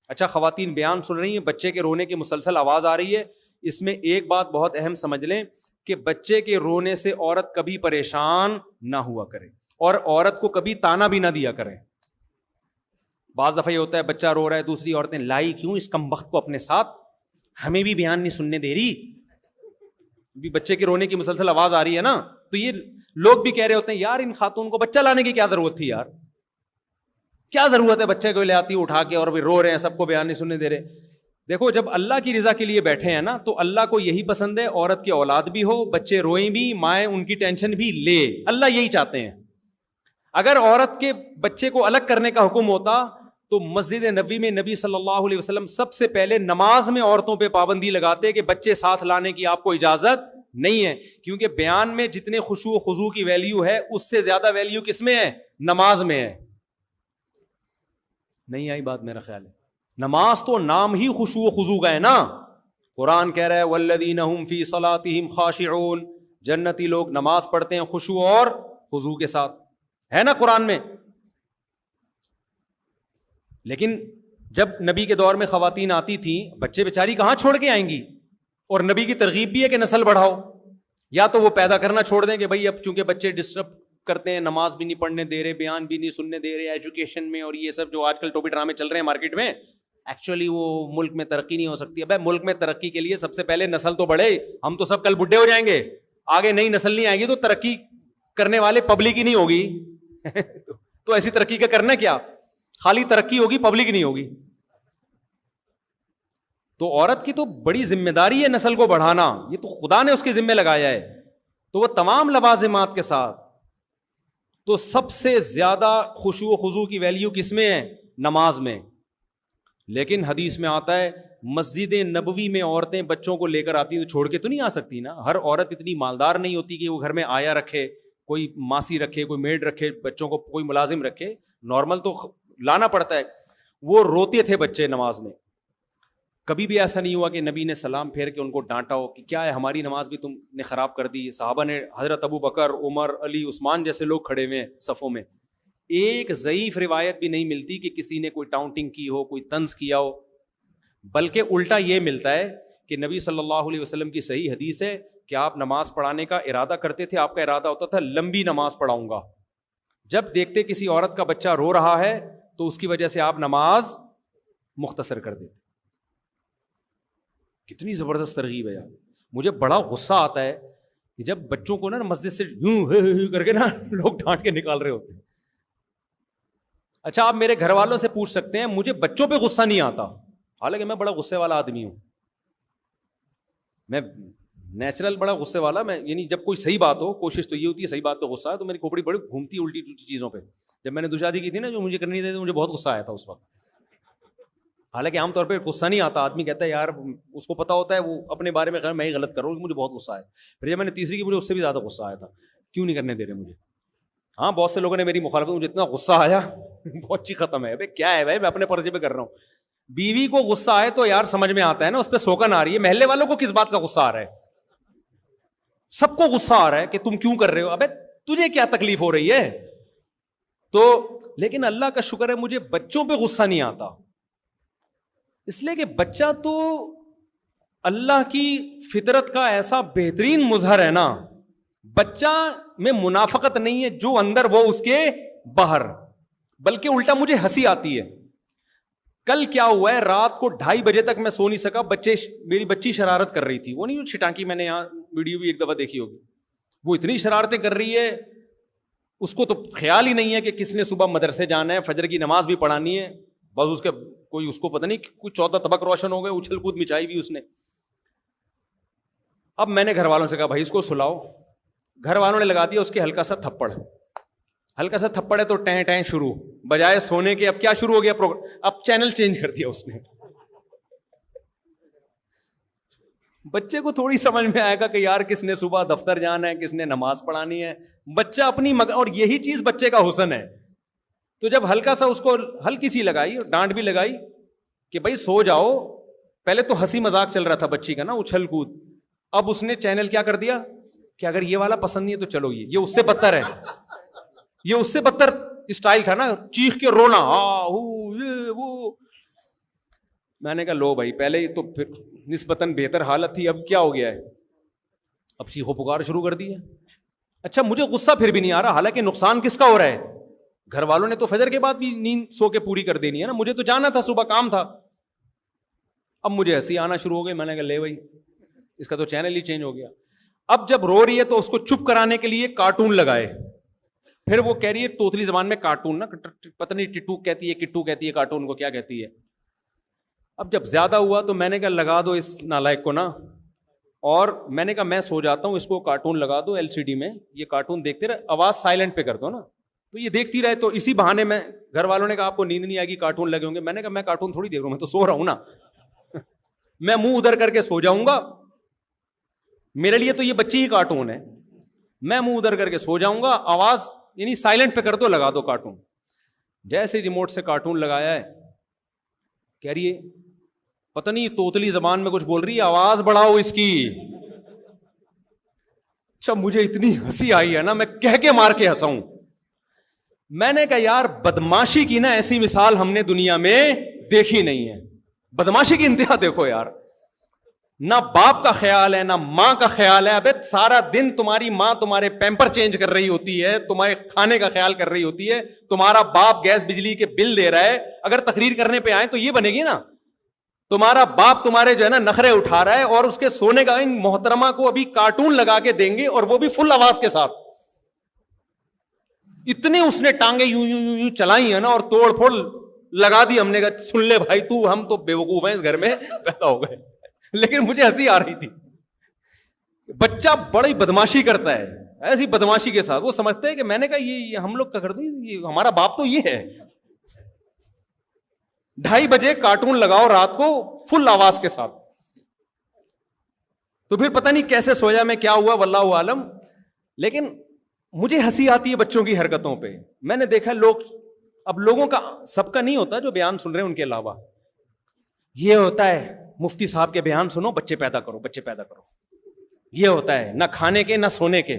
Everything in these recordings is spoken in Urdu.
اچھا خواتین بیان سن رہی ہیں, بچے کے رونے کی مسلسل آواز آ رہی ہے, اس میں ایک بات بہت اہم سمجھ لیں کہ بچے کے رونے سے عورت کبھی پریشان نہ ہوا کرے, اور عورت کو کبھی تانا بھی نہ دیا کرے. بعض دفعہ یہ ہوتا ہے بچہ رو رہا ہے, دوسری عورتیں لائی کیوں اس کمبخت کو اپنے ساتھ, ہمیں بھی بیان نہیں سننے دے رہی, بھی بچے کے رونے کی مسلسل آواز آ رہی ہے نا. تو یہ لوگ بھی کہہ رہے ہوتے ہیں یار ان خاتون کو بچہ لانے کی کیا ضرورت تھی یار, کیا ضرورت ہے بچے کو لے آتی اٹھا کے اور رو رہے ہیں, سب کو بیان نہیں سننے دے رہے. دیکھو جب اللہ کی رضا کے لیے بیٹھے ہیں نا تو اللہ کو یہی پسند ہے, عورت کی اولاد بھی ہو, بچے روئیں بھی, مائیں ان کی ٹینشن بھی لے, اللہ یہی چاہتے ہیں. اگر عورت کے بچے کو الگ کرنے کا حکم ہوتا تو مسجد نبوی میں نبی صلی اللہ علیہ وسلم سب سے پہلے نماز میں عورتوں پہ پابندی لگاتے کہ بچے ساتھ لانے کی آپ کو اجازت نہیں ہے, کیونکہ بیان میں جتنے خشوع و خضوع کی ویلیو ہے اس سے زیادہ ویلیو کس میں ہے, نماز میں ہے. نہیں آئی بات میرا خیال ہے, نماز تو نام ہی خشوع و خضوع کا ہے نا. قرآن کہہ رہا ہے والذین هم فی صلاتہم خاشعون, جنتی لوگ نماز پڑھتے ہیں خشوع اور خضوع کے ساتھ, ہے نا قرآن میں. لیکن جب نبی کے دور میں خواتین آتی تھیں, بچے بیچاری کہاں چھوڑ کے آئیں گی, اور نبی کی ترغیب بھی ہے کہ نسل بڑھاؤ, یا تو وہ پیدا کرنا چھوڑ دیں کہ بھائی اب چونکہ بچے ڈسٹرب کرتے ہیں, نماز بھی نہیں پڑھنے دے رہے, بیان بھی نہیں سننے دے رہے, ایجوکیشن میں اور یہ سب جو آج کل ٹوپی ڈرامے چل رہے ہیں مارکیٹ میں, ایکچولی وہ ملک میں ترقی نہیں ہو سکتی. اب ملک میں ترقی کے لیے سب سے پہلے نسل تو بڑھے, ہم تو سب کل بڈھے ہو جائیں گے, آگے نئی نسل نہیں آئے گی تو ترقی کرنے والے پبلک ہی نہیں ہوگی. تو ایسی ترقی کا کرنا کیا, خالی ترقی ہوگی پبلک نہیں ہوگی. تو عورت کی تو بڑی ذمہ داری ہے نسل کو بڑھانا, یہ تو خدا نے اس کے ذمہ لگایا ہے. تو وہ تمام لوازمات کے ساتھ, تو سب سے زیادہ خشوع و خضوع کی ویلیو کس میں ہے, نماز میں. لیکن حدیث میں آتا ہے مسجد نبوی میں عورتیں بچوں کو لے کر آتی ہیں تو چھوڑ کے تو نہیں آ سکتی نا. ہر عورت اتنی مالدار نہیں ہوتی کہ وہ گھر میں آیا رکھے, کوئی ماسی رکھے, کوئی میڈ رکھے, بچوں کو کوئی ملازم رکھے, نارمل تو لانا پڑتا ہے. وہ روتے تھے بچے نماز میں. کبھی بھی ایسا نہیں ہوا کہ نبی نے سلام پھیر کے ان کو ڈانٹا ہو کہ کیا ہے ہماری نماز بھی تم نے خراب کر دی. صحابہ نے, حضرت ابو بکر, عمر, علی, عثمان جیسے لوگ کھڑے ہوئے ہیں صفوں میں, ایک ضعیف روایت بھی نہیں ملتی کہ کسی نے کوئی ٹاؤنٹنگ کی ہو, کوئی طنز کیا ہو. بلکہ الٹا یہ ملتا ہے کہ نبی صلی اللہ علیہ وسلم کی صحیح حدیث ہے کہ آپ نماز پڑھانے کا ارادہ کرتے تھے, آپ کا ارادہ ہوتا تھا لمبی نماز پڑھاؤں گا. جب دیکھتے کسی عورت کا بچہ رو رہا ہے تو اس کی وجہ سے آپ نماز مختصر کر دیتے. کتنی زبردست ترغیب ہے یار. مجھے بڑا غصہ آتا ہے کہ جب بچوں کو نا مسجد سے یوں کر کے نا لوگ ڈانٹ کے نکال رہے ہوتے ہیں. اچھا آپ میرے گھر والوں سے پوچھ سکتے ہیں, مجھے بچوں پہ غصہ نہیں آتا, حالانکہ میں بڑا غصے والا آدمی ہوں, میں نیچرل بڑا غصے والا. میں یعنی جب کوئی صحیح بات ہو, کوشش تو یہ ہوتی ہے صحیح بات پہ غصہ ہے, تو میری کھوپڑی بڑی گھومتی الٹی چیزوں پہ. جب میں نے دوشادی کی تھی نا جو مجھے کرنی تھی, مجھے بہت غصہ آیا تھا اس وقت. حالانکہ عام طور پہ غصہ نہیں آتا, آدمی کہتا ہے یار اس کو پتا ہوتا ہے وہ اپنے بارے میں میں ہی غلط کر رہا ہوں, مجھے بہت غصہ آیا. پھر جب میں نے تیسری کی, مجھے اس سے بھی زیادہ غصہ آیا تھا, کیوں نہیں کرنے دے رہے مجھے. ہاں بہت سے لوگوں نے میری مخالفت, مجھے اتنا غصہ آیا بہت چیز ختم ہے. کیا ہے بھائی, میں اپنے پرجے پہ کر رہا ہوں. بیوی کو غصہ آئے تو یار سمجھ میں آتا ہے نا, اس پہ سوکن آ رہی ہے. محلے والوں کو کس بات کا غصہ آ رہا ہے, سب کو غصہ آ رہا ہے کہ تم کیوں کر رہے ہو, ابے تجھے کیا تکلیف ہو رہی ہے. تو لیکن اللہ کا شکر ہے مجھے بچوں پہ غصہ نہیں آتا, اس لیے کہ بچہ تو اللہ کی فطرت کا ایسا بہترین مظہر ہے نا. بچہ میں منافقت نہیں ہے, جو اندر وہ اس کے باہر, بلکہ الٹا مجھے ہنسی آتی ہے. کل کیا ہوا ہے, رات کو 2:30 بجے تک میں سو نہیں سکا. میری بچی شرارت کر رہی تھی, وہ نہیں چھٹانکی, میں نے یہاں ویڈیو بھی ایک دفعہ دیکھی ہوگی, وہ اتنی شرارتیں کر رہی ہے, اس کو تو خیال ہی نہیں ہے کہ کس نے صبح مدرسے جانا ہے, فجر کی نماز بھی پڑھانی ہے. بس اس کے کوئی, اس کو پتہ نہیں کوئی 14 طبق روشن ہو گئے, اچھل کود مچائی بھی اس نے. اب میں نے گھر والوں سے کہا بھائی اس کو سلاؤ. گھر والوں نے لگا دیا اس کے ہلکا سا تھپڑ. ہلکا سا تھپڑ ہے تو ٹیں ٹیں شروع, بجائے سونے کے اب کیا شروع ہو گیا پروگرام, اب چینل چینج کر دیا اس نے. بچے کو تھوڑی سمجھ میں آئے گا کہ یار کس نے صبح دفتر جانا ہے, کس نے نماز پڑھانی ہے. بچہ اپنی اور یہی چیز بچے کا حسن ہے. تو جب ہلکا سا اس کو ہلکی سی لگائی, ڈانٹ بھی لگائی کہ بھائی سو جاؤ. پہلے تو ہنسی مذاق چل رہا تھا بچی کا نا, اچھل کود. اب اس نے چینل کیا کر دیا کہ اگر یہ والا پسند نہیں ہے تو چلو یہ اس سے بدتر ہے. یہ اس سے بدتر اسٹائل تھا نا, چیخ کے رونا, وہ. میں نے کہا لو بھائی، پہلے تو پھر نسبتاً بہتر حالت تھی، اب کیا ہو گیا ہے؟ اب چیخو پکار شروع کر دی ہے. اچھا مجھے غصہ پھر بھی نہیں آ رہا، حالانکہ نقصان کس کا ہو رہا ہے؟ گھر والوں نے تو فجر کے بعد بھی نیند سو کے پوری کر دینی ہے نا، مجھے تو جانا تھا، صبح کام تھا. اب مجھے ہنسی آنا شروع ہو گئی. میں نے کہا لے بھائی، اس کا تو چینل ہی چینج ہو گیا. اب جب رو رہی ہے تو اس کو چپ کرانے کے لیے کارٹون لگائے. پھر وہ کہہ رہی ہے توتلی زبان میں کارٹون، نا پتہ نہیں ٹٹو کہتی ہے کٹو کہتی ہے، کارٹون کو کیا کہتی ہے. اب جب زیادہ ہوا تو میں نے کہا لگا دو اس نالائق کو نا، اور میں نے کہا میں سو جاتا ہوں، اس کو کارٹون لگا دو LCD میں، یہ کارٹون دیکھتے رہے، آواز سائلنٹ پہ کر دو نا، تو یہ دیکھتی رہے. تو اسی بہانے میں گھر والوں نے کہا آپ کو نیند نہیں آئے گی، کارٹون لگے ہوں گے. میں نے کہا میں کارٹون تھوڑی دیکھ رہا ہوں، میں تو سو رہا ہوں نا. میں منہ ادھر کر کے سو جاؤں گا، میرے لیے تو یہ بچی ہی کارٹون ہے. میں منہ ادھر کر کے سو جاؤں گا، آواز یعنی سائلنٹ پہ کر دو، لگا دو کارٹون. جیسے ریموٹ سے کارٹون لگایا ہے، کہہ رہی ہے پتہ نہیں توتلی زبان میں کچھ بول رہی ہے، آواز بڑھاؤ اس کی. اچھا مجھے اتنی ہنسی آئی ہے نا، میں کہہ کے مار کے ہنسا ہوں. میں نے کہا یار بدماشی کی نا ایسی مثال ہم نے دنیا میں دیکھی نہیں ہے. بدماشی کی انتہا دیکھو یار، نہ باپ کا خیال ہے نہ ماں کا خیال ہے. ابے سارا دن تمہاری ماں تمہارے پیمپر چینج کر رہی ہوتی ہے، تمہارے کھانے کا خیال کر رہی ہوتی ہے، تمہارا باپ گیس بجلی کے بل دے رہا ہے. اگر تقریر کرنے پہ آئے تو یہ بنے گی نا، تمہارا باپ تمہارے جو ہے نا نخرے اٹھا رہا ہے، اور اس کے سونے کا ان محترمہ کو ابھی کارٹون لگا کے دیں گے، اور وہ بھی فل آواز کے ساتھ. اتنے اس نے ٹانگیں یوں یوں یوں یوں چلائی ہیں نا، اور توڑ پھوڑ لگا دی. ہم نے کہا سن لے بھائی تو، ہم تو بیوقوف ہیں اس گھر میں پیدا ہو گئے. لیکن مجھے ہنسی آ رہی تھی. بچہ بڑی بدماشی کرتا ہے ایسی بدماشی کے ساتھ، وہ سمجھتے ہیں کہ میں نے کہا یہ ہم لوگ کا کرتے ہیں، ہمارا باپ تو یہ ہے. 2:30 بجے کارٹون لگاؤ رات کو فل آواز کے ساتھ. تو پھر پتہ نہیں کیسے سویا میں، کیا ہوا واللہ عالم. لیکن مجھے ہنسی آتی ہے بچوں کی حرکتوں پہ. میں نے دیکھا لوگ، اب لوگوں کا سب کا نہیں ہوتا جو بیان سن رہے ہیں ان کے علاوہ، یہ ہوتا ہے مفتی صاحب کے بیان سنو بچے پیدا کرو، بچے پیدا کرو. یہ ہوتا ہے نہ کھانے کے نہ سونے کے.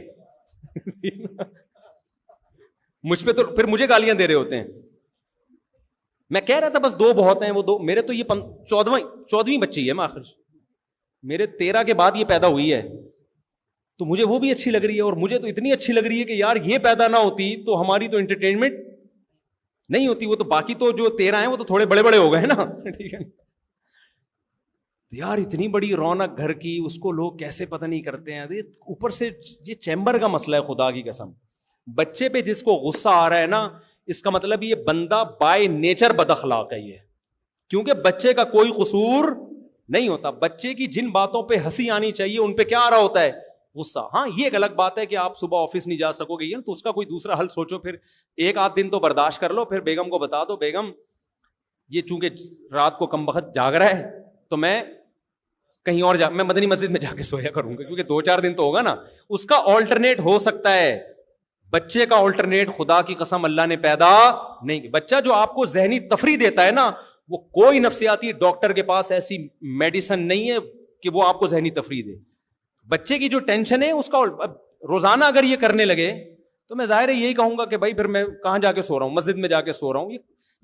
مجھ پہ تو پھر مجھے گالیاں دے رہے ہوتے ہیں. میں کہہ رہا تھا بس 2 بہت ہیں، وہ 2 میرے تو یہ 14ویں بچی ہے. میں آخر میرے 13 کے بعد یہ پیدا ہوئی ہے، تو مجھے وہ بھی اچھی لگ رہی ہے. اور مجھے تو اتنی اچھی لگ رہی ہے کہ یار یہ پیدا نہ ہوتی تو ہماری تو انٹرٹینمنٹ نہیں ہوتی. وہ تو باقی تو جو 13 ہیں وہ تو تھوڑے بڑے بڑے ہو گئے نا. ٹھیک ہے، تو یار اتنی بڑی رونق گھر کی، اس کو لوگ کیسے پتہ نہیں کرتے ہیں. اوپر سے یہ چیمبر کا مسئلہ ہے، خدا کی قسم. بچے پہ جس کو غصہ آ رہا ہے نا، اس کا مطلب یہ بندہ بائی نیچر بد اخلاق ہے. یہ کیونکہ بچے کا کوئی قصور نہیں ہوتا. بچے کی جن باتوں پہ ہنسی آنی چاہیے ان پہ کیا آ رہا ہوتا ہے؟ غصہ. ہاں یہ ایک الگ بات ہے کہ آپ صبح آفس نہیں جا سکو گے تو اس کا کوئی دوسرا حل سوچو. پھر 1-8 دن تو برداشت کر لو، پھر بیگم کو بتا دو بیگم یہ چونکہ رات کو کم وقت جاگ رہا ہے تو میں کہیں اور میں مدنی مسجد میں جا کے سویا کروں گا، کیونکہ 2-4 دن تو ہوگا نا. اس کا آلٹرنیٹ ہو سکتا ہے. بچے کا آلٹرنیٹ خدا کی قسم اللہ نے پیدا نہیں کی. بچہ جو آپ کو ذہنی تفریح دیتا ہے نا، وہ کوئی نفسیاتی ڈاکٹر کے پاس ایسی میڈیسن نہیں ہے کہ وہ آپ کو ذہنی تفریح دے. بچے کی جو ٹینشن ہے اس کا روزانہ اگر یہ کرنے لگے تو میں ظاہر ہے یہی کہوں گا کہ بھائی پھر میں کہاں جا کے سو رہا ہوں؟ مسجد میں جا کے سو رہا ہوں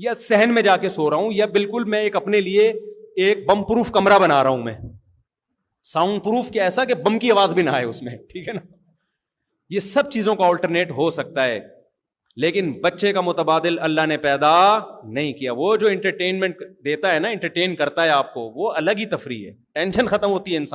یا صحن میں جا کے سو رہا ہوں، یا بالکل میں ایک اپنے لیے ایک بم پروف کمرہ بنا رہا ہوں، میں ساؤنڈ پروف کہ ایسا کہ بم کی آواز بھی نہ آئے اس میں. ٹھیک ہے نا، یہ سب چیزوں کا آلٹرنیٹ ہو سکتا ہے. لیکن بچے کا متبادل اللہ نے پیدا نہیں کیا. وہ جو انٹرٹینمنٹ دیتا ہے نا، انٹرٹین کرتا ہے آپ کو، وہ الگ ہی تفریح ہے. ٹینشن ختم ہوتی ہے انسان